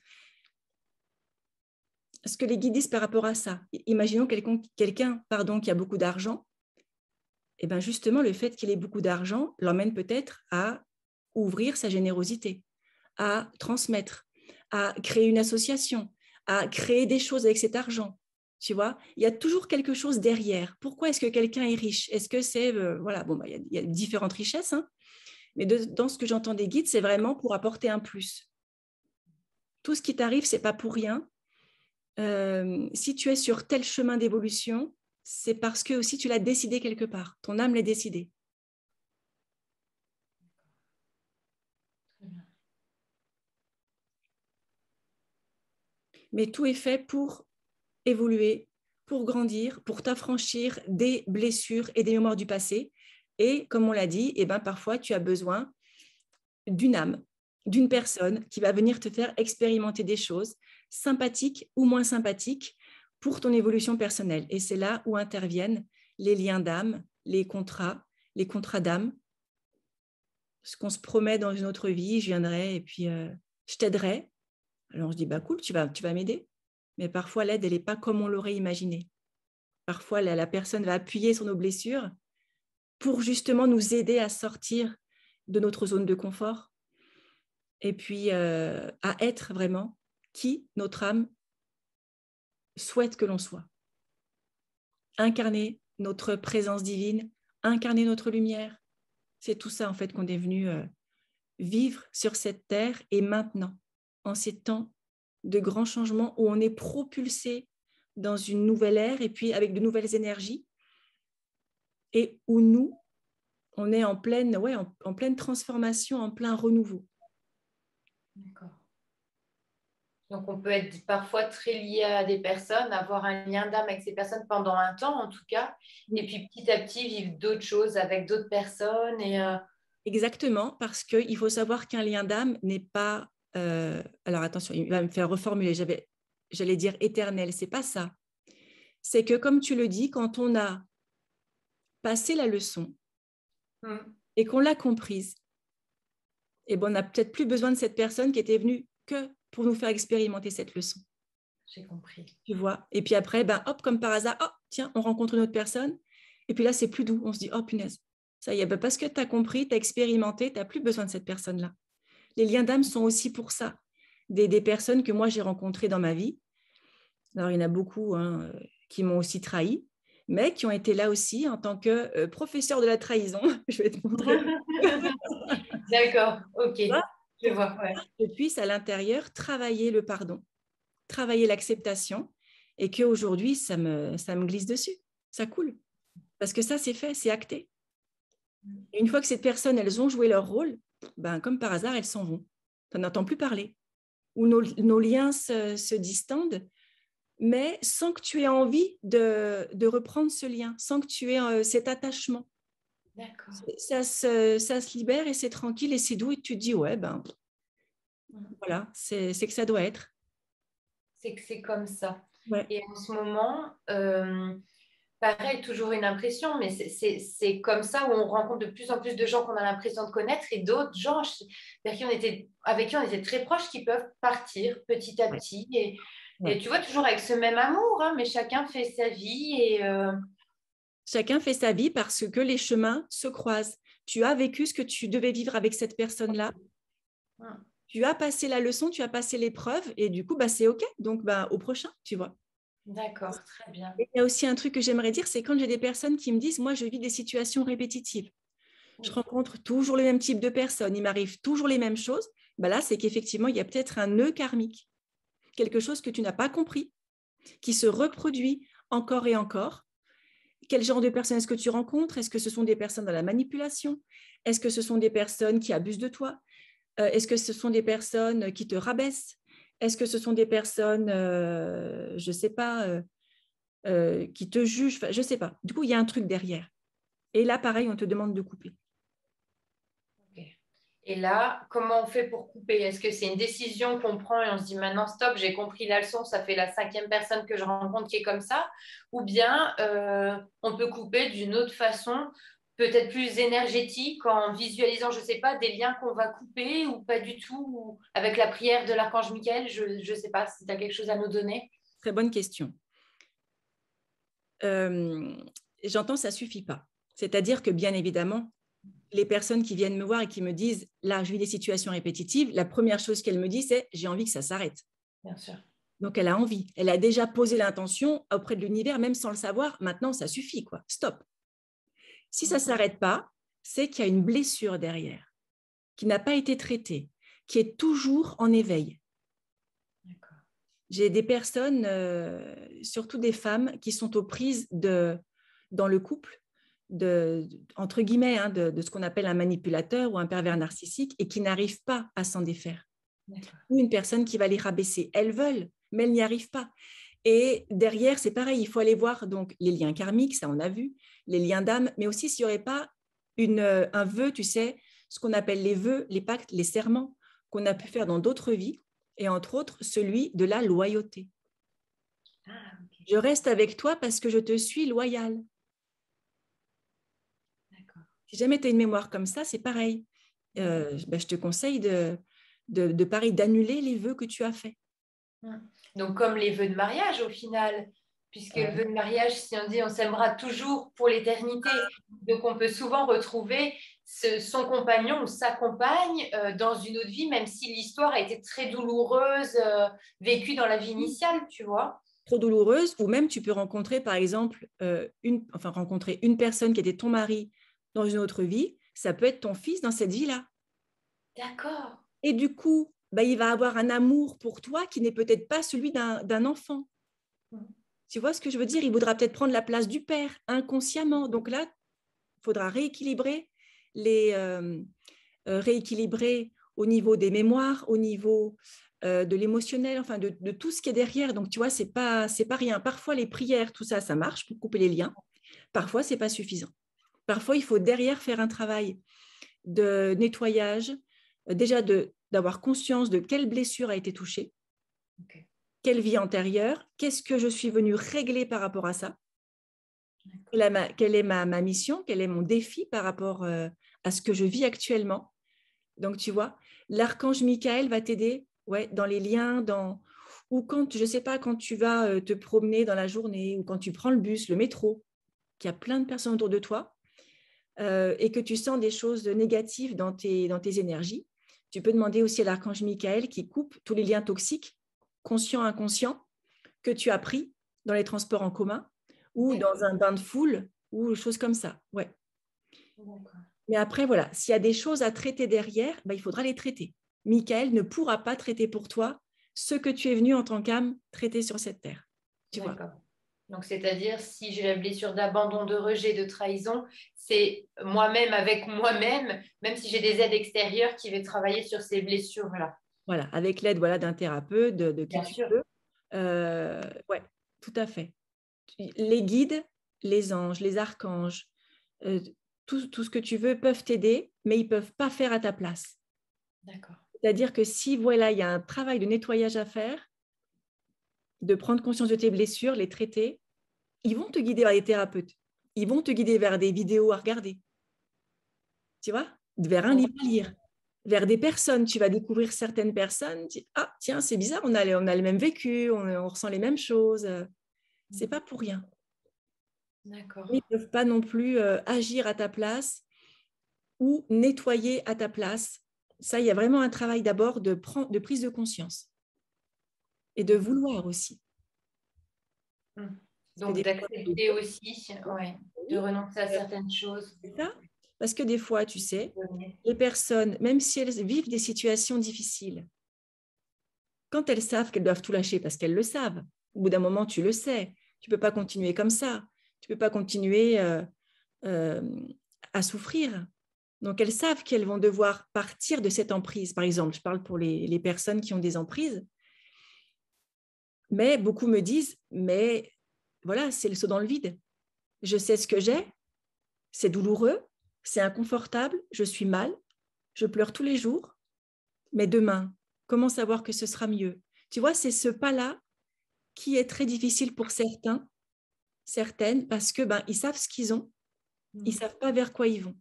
Speaker 1: ce que les guides disent par rapport à ça. Imaginons quelqu'un qui a beaucoup d'argent, et bien justement, le fait qu'il ait beaucoup d'argent l'emmène peut-être à ouvrir sa générosité, à transmettre, à créer une association, à créer des choses avec cet argent. Tu vois, il y a toujours quelque chose derrière. Pourquoi est-ce que quelqu'un est riche? Est-ce que c'est... voilà, bon, il y a différentes richesses, hein, mais dans ce que j'entends des guides, c'est vraiment pour apporter un plus. Tout ce qui t'arrive, ce n'est pas pour rien. Si tu es sur tel chemin d'évolution, c'est parce que aussi tu l'as décidé quelque part. Ton âme l'a décidé. Mais tout est fait pour évoluer, pour grandir, pour t'affranchir des blessures et des mémoires du passé. Et comme on l'a dit, parfois tu as besoin d'une âme, d'une personne qui va venir te faire expérimenter des choses sympathiques ou moins sympathiques pour ton évolution personnelle. Et c'est là où interviennent les liens d'âme, les contrats d'âme. Ce qu'on se promet dans une autre vie, je viendrai et puis je t'aiderai. Alors je dis, cool, tu vas m'aider. Mais parfois, l'aide, elle n'est pas comme on l'aurait imaginé. Parfois, la personne va appuyer sur nos blessures pour justement nous aider à sortir de notre zone de confort et puis à être vraiment qui notre âme souhaite que l'on soit. Incarner notre présence divine, incarner notre lumière. C'est tout ça, en fait, qu'on est venu vivre sur cette terre et maintenant, en ces temps de grands changements où on est propulsé dans une nouvelle ère et puis avec de nouvelles énergies et où nous, on est en pleine transformation, en plein renouveau.
Speaker 2: D'accord. Donc, on peut être parfois très lié à des personnes, avoir un lien d'âme avec ces personnes pendant un temps, en tout cas, et puis petit à petit vivre d'autres choses avec d'autres personnes.
Speaker 1: Exactement, parce qu'il faut savoir qu'un lien d'âme n'est pas... alors attention, il va me faire reformuler, j'allais dire éternel, c'est pas ça. C'est que comme tu le dis, quand on a passé la leçon et qu'on l'a comprise, eh ben, on n'a peut-être plus besoin de cette personne qui était venue que pour nous faire expérimenter cette leçon.
Speaker 2: J'ai compris.
Speaker 1: Tu vois. Et puis après, ben, hop, comme par hasard, oh, tiens, on rencontre une autre personne. Et puis là, c'est plus doux. On se dit, oh punaise, ça y est, ben, parce que tu as compris, tu as expérimenté, tu n'as plus besoin de cette personne-là. Les liens d'âme sont aussi pour ça. Des personnes que moi, j'ai rencontrées dans ma vie. Alors, il y en a beaucoup qui m'ont aussi trahi, mais qui ont été là aussi en tant que professeur de la trahison. Je vais te montrer.
Speaker 2: D'accord, ok. Je
Speaker 1: Pour
Speaker 2: vois, ouais.
Speaker 1: que je puisse à l'intérieur travailler le pardon, travailler l'acceptation et qu'aujourd'hui, ça me glisse dessus. Ça coule. Parce que ça, c'est fait, c'est acté. Et une fois que ces personnes, elles ont joué leur rôle, ben, comme par hasard, elles s'en vont. Tu n'entends plus parler. Ou nos liens se distendent, mais sans que tu aies envie de reprendre ce lien, sans que tu aies cet attachement.
Speaker 2: D'accord.
Speaker 1: Ça se libère et c'est tranquille et c'est doux et tu te dis, ouais, ben voilà, c'est que ça doit être.
Speaker 2: C'est que c'est comme ça.
Speaker 1: Ouais.
Speaker 2: Et en ce moment, pareil, toujours une impression, mais c'est comme ça où on rencontre de plus en plus de gens qu'on a l'impression de connaître et d'autres gens avec qui on était très proches qui peuvent partir petit à
Speaker 1: Ouais.
Speaker 2: petit.
Speaker 1: Ouais.
Speaker 2: Et tu vois, toujours avec ce même amour, hein, mais chacun fait sa vie.
Speaker 1: Chacun fait sa vie parce que les chemins se croisent. Tu as vécu ce que tu devais vivre avec cette personne-là. Tu as passé la leçon, tu as passé l'épreuve et du coup, bah, c'est OK. Donc, bah, au prochain, tu vois.
Speaker 2: D'accord, très bien.
Speaker 1: Et il y a aussi un truc que j'aimerais dire, c'est quand j'ai des personnes qui me disent, moi, je vis des situations répétitives. Je rencontre toujours le même type de personnes, il m'arrive toujours les mêmes choses. Bah là, c'est qu'effectivement, il y a peut-être un nœud karmique, quelque chose que tu n'as pas compris, qui se reproduit encore et encore. Quel genre de personnes est-ce que tu rencontres? Est-ce que ce sont des personnes dans la manipulation? Est-ce que ce sont des personnes qui abusent de toi? Est-ce que ce sont des personnes qui te rabaissent? Est-ce que ce sont des personnes, je ne sais pas, qui te jugent? Enfin, je ne sais pas. Du coup, il y a un truc derrière. Et là, pareil, on te demande de couper.
Speaker 2: Okay. Et là, comment on fait pour couper? Est-ce que c'est une décision qu'on prend et on se dit maintenant, stop, j'ai compris la leçon, ça fait la 5e personne que je rencontre qui est comme ça? Ou bien on peut couper d'une autre façon, peut-être plus énergétique, en visualisant, je ne sais pas, des liens qu'on va couper ou pas du tout, ou avec la prière de l'archange Michael, je ne sais pas si tu as quelque chose à nous donner.
Speaker 1: Très bonne question. J'entends, ça ne suffit pas. C'est-à-dire que, bien évidemment, les personnes qui viennent me voir et qui me disent, là, je vis des situations répétitives, la première chose qu'elles me disent, c'est, j'ai envie que ça s'arrête.
Speaker 2: Bien sûr.
Speaker 1: Donc, elle a envie. Elle a déjà posé l'intention auprès de l'univers, même sans le savoir. Maintenant, ça suffit, quoi. Stop. Si ça ne s'arrête pas, c'est qu'il y a une blessure derrière, qui n'a pas été traitée, qui est toujours en éveil.
Speaker 2: D'accord.
Speaker 1: J'ai des personnes, surtout des femmes, qui sont aux prises dans le couple, entre guillemets, hein, de ce qu'on appelle un manipulateur ou un pervers narcissique et qui n'arrivent pas à s'en défaire. Ou une personne qui va les rabaisser. Elles veulent, mais elles n'y arrivent pas. Et derrière, c'est pareil, il faut aller voir donc les liens karmiques, ça on a vu, les liens d'âme, mais aussi s'il n'y aurait pas un vœu, tu sais, ce qu'on appelle les vœux, les pactes, les serments qu'on a pu faire dans d'autres vies, et entre autres celui de la loyauté.
Speaker 2: Ah, okay.
Speaker 1: Je reste avec toi parce que je te suis loyal. Si jamais tu as une mémoire comme ça, c'est pareil. Je te conseille pareil, d'annuler les vœux que tu as faits.
Speaker 2: Donc, comme les vœux de mariage au final, puisque le vœu de mariage, si on dit on s'aimera toujours pour l'éternité, donc on peut souvent retrouver son compagnon ou sa compagne dans une autre vie, même si l'histoire a été très douloureuse, vécue dans la vie initiale, tu vois.
Speaker 1: Trop douloureuse, ou même tu peux rencontrer, par exemple, rencontrer une personne qui était ton mari dans une autre vie, ça peut être ton fils dans cette vie-là.
Speaker 2: D'accord.
Speaker 1: Et du coup, bah, il va avoir un amour pour toi qui n'est peut-être pas celui d'un enfant. Tu vois ce que je veux dire? Il voudra peut-être prendre la place du père inconsciemment. Donc là, il faudra rééquilibrer rééquilibrer au niveau des mémoires, au niveau de l'émotionnel, enfin de tout ce qui est derrière. Donc, tu vois, c'est pas rien. Parfois, les prières, tout ça, ça marche pour couper les liens. Parfois, c'est pas suffisant. Parfois, il faut derrière faire un travail de nettoyage, déjà d'avoir conscience de quelle blessure a été touchée,
Speaker 2: Okay.
Speaker 1: quelle vie antérieure, qu'est-ce que je suis venue régler par rapport à ça, quelle est ma mission, quel est mon défi par rapport à ce que je vis actuellement. Donc, tu vois, l'archange Michael va t'aider dans les liens, ou quand, je ne sais pas, quand tu vas te promener dans la journée, ou quand tu prends le bus, le métro, qu'il y a plein de personnes autour de toi, et que tu sens des choses négatives dans tes énergies, tu peux demander aussi à l'archange Michael qui coupe tous les liens toxiques, conscients, inconscients, que tu as pris dans les transports en commun ou dans un bain de foule ou choses comme ça. Ouais. Mais après, voilà, s'il y a des choses à traiter derrière, il faudra les traiter. Michael ne pourra pas traiter pour toi ce que tu es venu en tant qu'âme traiter sur cette terre. Tu vois.
Speaker 2: Donc, c'est-à-dire, si j'ai la blessure d'abandon, de rejet, de trahison, c'est moi-même avec moi-même, même si j'ai des aides extérieures qui vont travailler sur ces blessures-là.
Speaker 1: Voilà, avec l'aide d'un thérapeute, de qui
Speaker 2: Bien
Speaker 1: tu
Speaker 2: sûr.
Speaker 1: veux. Ouais, tout à fait. Les guides, les anges, les archanges, tout ce que tu veux peuvent t'aider, mais ils ne peuvent pas faire à ta place.
Speaker 2: D'accord.
Speaker 1: C'est-à-dire que si, voilà, il y a un travail de nettoyage à faire, de prendre conscience de tes blessures, les traiter, ils vont te guider vers les thérapeutes. Ils vont te guider vers des vidéos à regarder. Tu vois, vers un livre à lire, vers des personnes. Tu vas découvrir certaines personnes. Tu dis, ah, tiens, c'est bizarre, on a le même vécu, on ressent les mêmes choses. C'est pas pour rien.
Speaker 2: D'accord.
Speaker 1: Ils ne peuvent pas non plus agir à ta place ou nettoyer à ta place. Ça, il y a vraiment un travail d'abord de prise de conscience et de vouloir aussi.
Speaker 2: Donc, d'accepter aussi, de renoncer à certaines choses.
Speaker 1: C'est ça. Parce que des fois, tu sais, les personnes, même si elles vivent des situations difficiles, quand elles savent qu'elles doivent tout lâcher, parce qu'elles le savent, au bout d'un moment, tu le sais, tu ne peux pas continuer comme ça, tu ne peux pas continuer à souffrir. Donc, elles savent qu'elles vont devoir partir de cette emprise. Par exemple, je parle pour les personnes qui ont des emprises, mais beaucoup me disent, mais voilà, c'est le saut dans le vide. Je sais ce que j'ai, c'est douloureux, c'est inconfortable, je suis mal, je pleure tous les jours, mais demain, comment savoir que ce sera mieux? Tu vois, c'est ce pas-là qui est très difficile pour certaines, parce que ils savent ce qu'ils ont, ils ne savent pas vers quoi ils vont.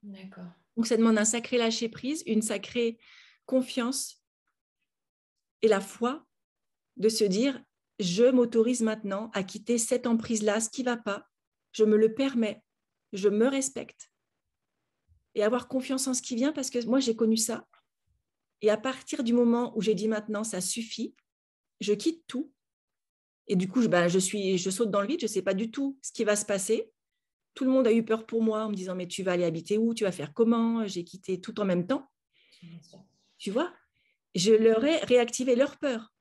Speaker 2: D'accord.
Speaker 1: Donc, ça demande un sacré lâcher-prise, une sacrée confiance et la foi de se dire, je m'autorise maintenant à quitter cette emprise-là, ce qui ne va pas, je me le permets, je me respecte. Et avoir confiance en ce qui vient, parce que moi, j'ai connu ça. Et à partir du moment où j'ai dit maintenant, ça suffit, je quitte tout. Et du coup, je saute dans le vide, je ne sais pas du tout ce qui va se passer. Tout le monde a eu peur pour moi en me disant, mais tu vas aller habiter où? Tu vas faire comment? J'ai quitté tout en même temps. Tu vois, je leur ai réactivé leur peur.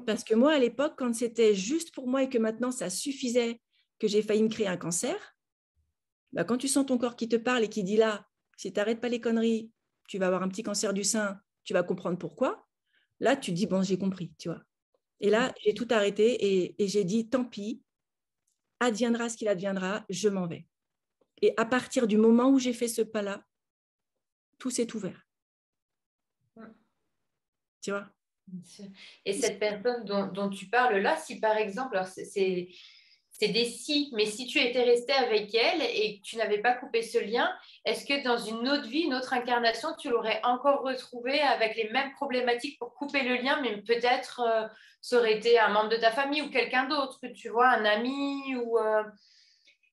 Speaker 1: Parce que moi, à l'époque, quand c'était juste pour moi et que maintenant, ça suffisait que j'ai failli me créer un cancer, quand tu sens ton corps qui te parle et qui dit là, si tu n'arrêtes pas les conneries, tu vas avoir un petit cancer du sein, tu vas comprendre pourquoi. Là, tu dis, bon, j'ai compris, tu vois. Et là, j'ai tout arrêté et j'ai dit, tant pis, adviendra ce qu'il adviendra, je m'en vais. Et à partir du moment où j'ai fait ce pas-là, tout s'est ouvert. Tu vois?
Speaker 2: Et cette personne dont tu parles là, si par exemple, alors c'est des si, mais si tu étais resté avec elle et que tu n'avais pas coupé ce lien, est-ce que dans une autre vie, une autre incarnation, tu l'aurais encore retrouvé avec les mêmes problématiques pour couper le lien, mais peut-être ça aurait été un membre de ta famille ou quelqu'un d'autre, tu vois, un ami ou...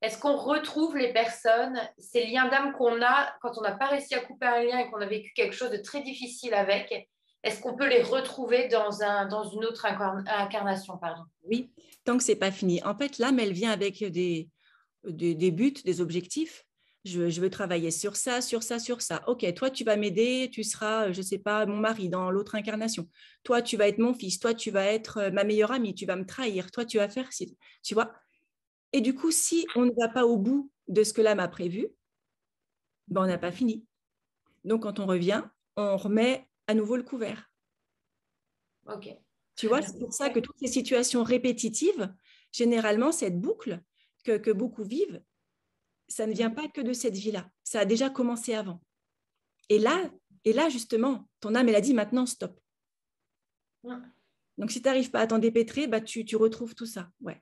Speaker 2: Est-ce qu'on retrouve les personnes, ces liens d'âme qu'on a quand on n'a pas réussi à couper un lien et qu'on a vécu quelque chose de très difficile avec? Est-ce qu'on peut les retrouver dans une autre incarnation, pardon?
Speaker 1: Oui, tant que ce n'est pas fini. En fait, l'âme, elle vient avec des buts, des objectifs. Je veux travailler sur ça, sur ça, sur ça. OK, toi, tu vas m'aider, tu seras, je ne sais pas, mon mari dans l'autre incarnation. Toi, tu vas être mon fils. Toi, tu vas être ma meilleure amie. Tu vas me trahir. Toi, tu vas faire ci. Tu vois? Et du coup, si on ne va pas au bout de ce que l'âme a prévu, on n'a pas fini. Donc, quand on revient, on remet à nouveau le couvert.
Speaker 2: Ok.
Speaker 1: Tu
Speaker 2: Très
Speaker 1: vois,
Speaker 2: bien.
Speaker 1: c'est pour ça que
Speaker 2: Ouais.
Speaker 1: toutes ces situations répétitives, généralement, cette boucle que beaucoup vivent, ça ne vient pas que de cette vie-là. Ça a déjà commencé avant. Et là, justement, ton âme, elle a dit maintenant, stop.
Speaker 2: Mm.
Speaker 1: Donc, si tu n'arrives pas à t'en dépêtrer, bah, tu retrouves tout ça. Ouais.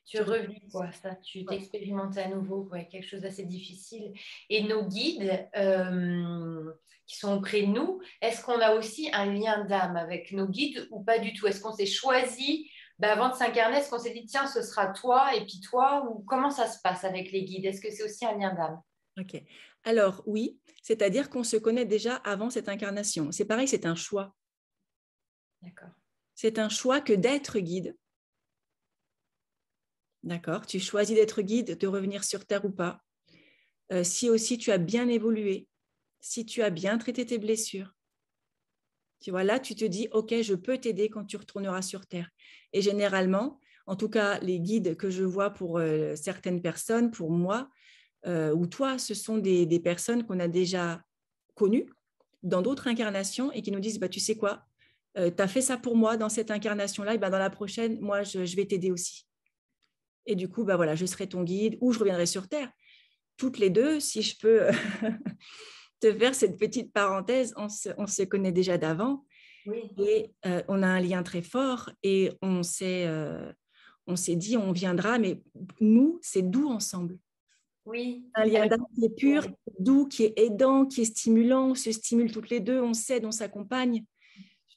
Speaker 2: Tu revis quoi, ça, tu
Speaker 1: Ouais.
Speaker 2: t'expérimentes à nouveau, ouais, quelque chose d'assez difficile. Et nos guides qui sont auprès de nous, est-ce qu'on a aussi un lien d'âme avec nos guides ou pas du tout? Est-ce qu'on s'est choisi, bah, avant de s'incarner, est-ce qu'on s'est dit, tiens, ce sera toi et puis toi, ou comment ça se passe avec les guides? Est-ce que c'est aussi un lien d'âme?
Speaker 1: Ok. Alors, oui, c'est-à-dire qu'on se connaît déjà avant cette incarnation. C'est pareil, c'est un choix.
Speaker 2: D'accord.
Speaker 1: C'est un choix que d'être guide. D'accord? Tu choisis d'être guide, de revenir sur Terre ou pas. Si aussi tu as bien évolué, si tu as bien traité tes blessures, tu vois, là, tu te dis, OK, je peux t'aider quand tu retourneras sur Terre. Et généralement, en tout cas, les guides que je vois pour certaines personnes, pour moi, ou toi, ce sont des personnes qu'on a déjà connues dans d'autres incarnations et qui nous disent, bah, tu sais quoi, tu as fait ça pour moi dans cette incarnation-là, et ben, dans la prochaine, moi, je vais t'aider aussi. Et du coup, bah, voilà, je serai ton guide ou je reviendrai sur Terre. Toutes les deux, si je peux te faire cette petite parenthèse, on se connaît déjà d'avant
Speaker 2: Oui,
Speaker 1: et on a un lien très fort et on s'est dit on viendra, mais nous, c'est doux ensemble.
Speaker 2: oui.
Speaker 1: Un lien
Speaker 2: Alors,
Speaker 1: d'âme qui est pur,
Speaker 2: ouais.
Speaker 1: doux, qui est aidant, qui est stimulant, on se stimule toutes les deux, on s'aide, on s'accompagne.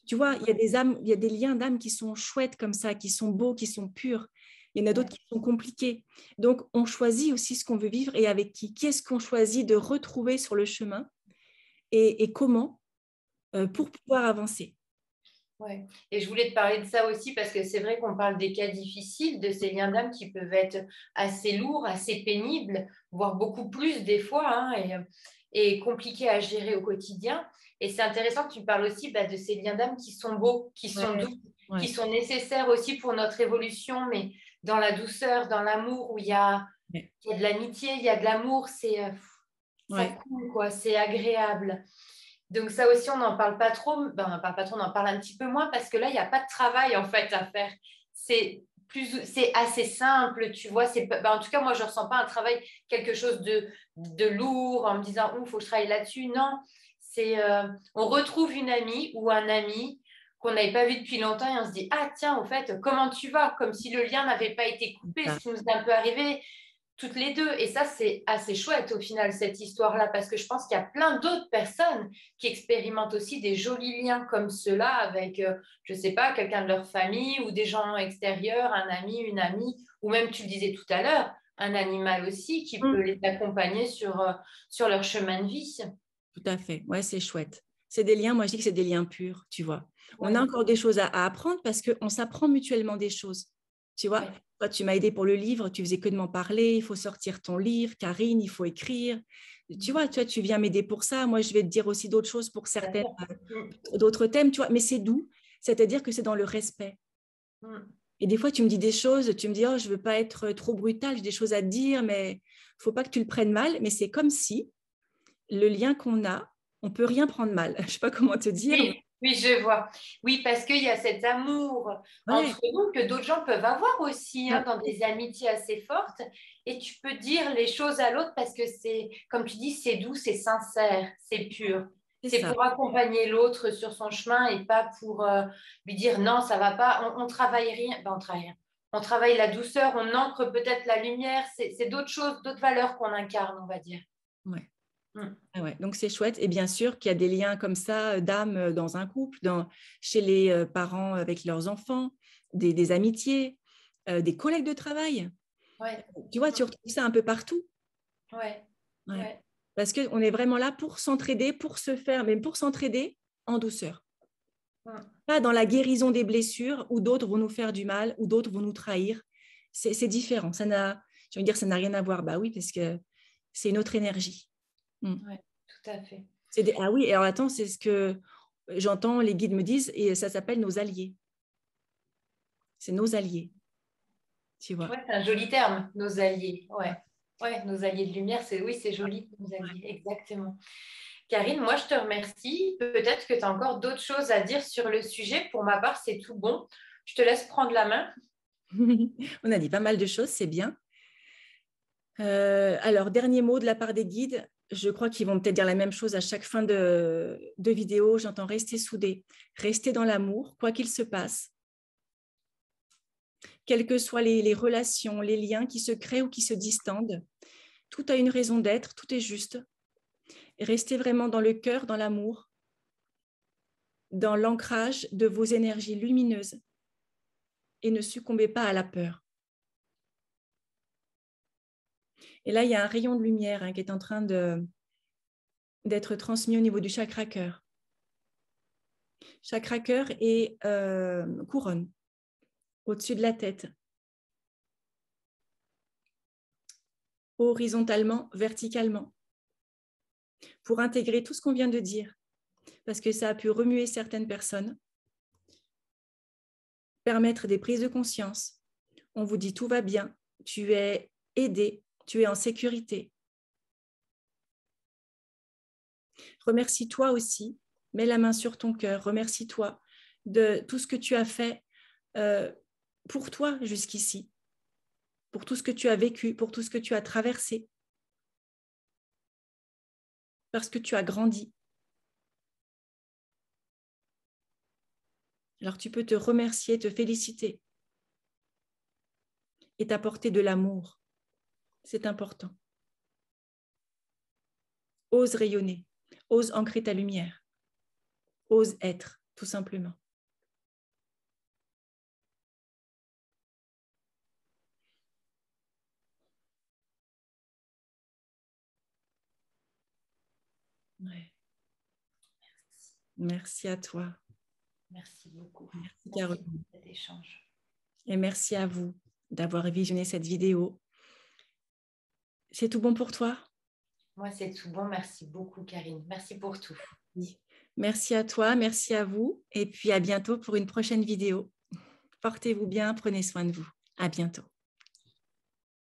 Speaker 1: Tu vois, il y a des âmes, il y a des liens d'âme qui sont chouettes comme ça, qui sont beaux, qui sont purs. Il y en a d'autres
Speaker 2: Ouais.
Speaker 1: qui sont compliqués. Donc, on choisit aussi ce qu'on veut vivre et avec qui. Qui est-ce qu'on choisit de retrouver sur le chemin et comment pour pouvoir avancer.
Speaker 2: Ouais. Et je voulais te parler de ça aussi parce que c'est vrai qu'on parle des cas difficiles, de ces liens d'âme qui peuvent être assez lourds, assez pénibles, voire beaucoup plus des fois, hein, et compliqués à gérer au quotidien. Et c'est intéressant que tu parles aussi bah, de ces liens d'âme qui sont beaux, qui sont
Speaker 1: Ouais,
Speaker 2: doux, qui
Speaker 1: ouais,
Speaker 2: sont nécessaires aussi pour notre évolution, mais dans la douceur, dans l'amour, où il y a de l'amitié, il y a de l'amour, ça
Speaker 1: ouais,
Speaker 2: coule, quoi, c'est agréable. Donc ça aussi, on n'en parle pas trop. Ben, on n'en parle pas trop, on en parle un petit peu moins parce que là, il n'y a pas de travail en fait à faire. C'est assez simple, tu vois. En tout cas, moi, je ne ressens pas un travail, quelque chose de lourd en me disant, il faut que je travaille là-dessus. Non, on retrouve une amie ou un ami qu'on n'avait pas vu depuis longtemps et on se dit, ah tiens, au fait, comment tu vas? Comme si le lien n'avait pas été coupé, ce
Speaker 1: ça,
Speaker 2: qui nous est un peu arrivé toutes les deux. Et ça, c'est assez chouette au final, cette histoire-là, parce que je pense qu'il y a plein d'autres personnes qui expérimentent aussi des jolis liens comme ceux-là avec, je ne sais pas, quelqu'un de leur famille ou des gens extérieurs, un ami, une amie, ou même, tu le disais tout à l'heure, un animal aussi qui peut
Speaker 1: mm,
Speaker 2: les accompagner sur leur chemin de vie.
Speaker 1: tout à fait. Ouais, c'est chouette. C'est des liens, moi je dis que c'est des liens purs, tu vois. On a
Speaker 2: Ouais,
Speaker 1: encore des choses à apprendre parce qu'on s'apprend mutuellement des choses. Tu vois,
Speaker 2: ouais,
Speaker 1: toi, tu m'as aidé pour le livre, tu faisais que de m'en parler, il faut sortir ton livre, Karine, il faut écrire. Tu viens m'aider pour ça. Moi, je vais te dire aussi d'autres choses pour
Speaker 2: bien
Speaker 1: certaines,
Speaker 2: sûr. Mm,
Speaker 1: d'autres thèmes, tu vois, mais c'est doux, c'est-à-dire que c'est dans le respect.
Speaker 2: mm.
Speaker 1: Et des fois, tu me dis des choses, tu me dis, oh, je veux pas être trop brutale, j'ai des choses à te dire, mais faut pas que tu le prennes mal. Mais c'est comme si le lien qu'on a, on peut rien prendre mal. Je sais pas comment te dire.
Speaker 2: Oui, oui, je vois. Oui, parce qu'il y a cet amour
Speaker 1: Ouais,
Speaker 2: entre nous que d'autres gens peuvent avoir aussi, hein,
Speaker 1: ouais,
Speaker 2: dans des amitiés assez fortes. Et tu peux dire les choses à l'autre parce que c'est, comme tu dis, c'est doux, c'est sincère, c'est pur.
Speaker 1: c'est
Speaker 2: C'est
Speaker 1: ça.
Speaker 2: pour accompagner l'autre sur son chemin et pas pour lui dire non, ça va pas. On travaille rien. Ben, on travaille rien. On travaille la douceur, on ancre peut-être la lumière. C'est d'autres choses, d'autres valeurs qu'on incarne, on va dire.
Speaker 1: Ouais.
Speaker 2: Mm.
Speaker 1: Ah ouais. Donc c'est chouette. Et bien sûr qu'il y a des liens comme ça d'âme dans un couple, chez les parents avec leurs enfants, des amitiés, des collègues de travail.
Speaker 2: Ouais,
Speaker 1: Tu vois, tu retrouves ça un peu partout.
Speaker 2: ouais,
Speaker 1: Ouais.
Speaker 2: ouais.
Speaker 1: Parce qu'on est vraiment là pour s'entraider, pour se faire, mais pour s'entraider en douceur.
Speaker 2: Mm.
Speaker 1: Pas dans la guérison des blessures où d'autres vont nous faire du mal, où d'autres vont nous trahir. C'est différent. Je veux dire, ça n'a rien à voir. Bah oui, parce que c'est une autre énergie. Mm.
Speaker 2: Ouais, tout à fait.
Speaker 1: Ah oui, et alors attends, c'est ce que j'entends, les guides me disent, et ça s'appelle nos alliés. C'est nos alliés, tu vois.
Speaker 2: Ouais, c'est un joli terme, nos alliés. Ouais. Ouais, nos alliés de lumière, c'est oui, c'est joli, nos alliés, exactement. Karine, moi, je te remercie. Peut-être que tu as encore d'autres choses à dire sur le sujet. Pour ma part, c'est tout bon. Je te laisse prendre la main.
Speaker 1: On a dit pas mal de choses, c'est bien. Alors, dernier mot de la part des guides. Je crois qu'ils vont peut-être dire la même chose à chaque fin de vidéo. J'entends rester soudés, rester dans l'amour, quoi qu'il se passe. Quelles que soient les relations, les liens qui se créent ou qui se distendent, tout a une raison d'être, tout est juste. Et restez vraiment dans le cœur, dans l'amour, dans l'ancrage de vos énergies lumineuses et ne succombez pas à la peur. Et là, il y a un rayon de lumière qui est en train d'être transmis au niveau du chakra cœur. Chakra cœur et couronne au-dessus de la tête. Horizontalement, verticalement. Pour intégrer tout ce qu'on vient de dire. Parce que ça a pu remuer certaines personnes. Permettre des prises de conscience. On vous dit tout va bien, tu es aidé, tu es en sécurité. Remercie-toi aussi, mets la main sur ton cœur, remercie-toi de tout ce que tu as fait pour toi jusqu'ici, pour tout ce que tu as vécu, pour tout ce que tu as traversé, parce que tu as grandi. Alors tu peux te remercier, te féliciter et t'apporter de l'amour. C'est important. Ose rayonner, ose ancrer ta lumière, ose être, tout simplement. Ouais. Merci à toi.
Speaker 2: Merci beaucoup.
Speaker 1: Merci Caroline.
Speaker 2: Pour cet échange.
Speaker 1: Et merci à vous d'avoir visionné cette vidéo. C'est tout bon pour toi?
Speaker 2: Moi, c'est tout bon. Merci beaucoup, Karine. Merci pour tout.
Speaker 1: Oui. Merci à toi, merci à vous. Et puis à bientôt pour une prochaine vidéo. Portez-vous bien, prenez soin de vous. À bientôt.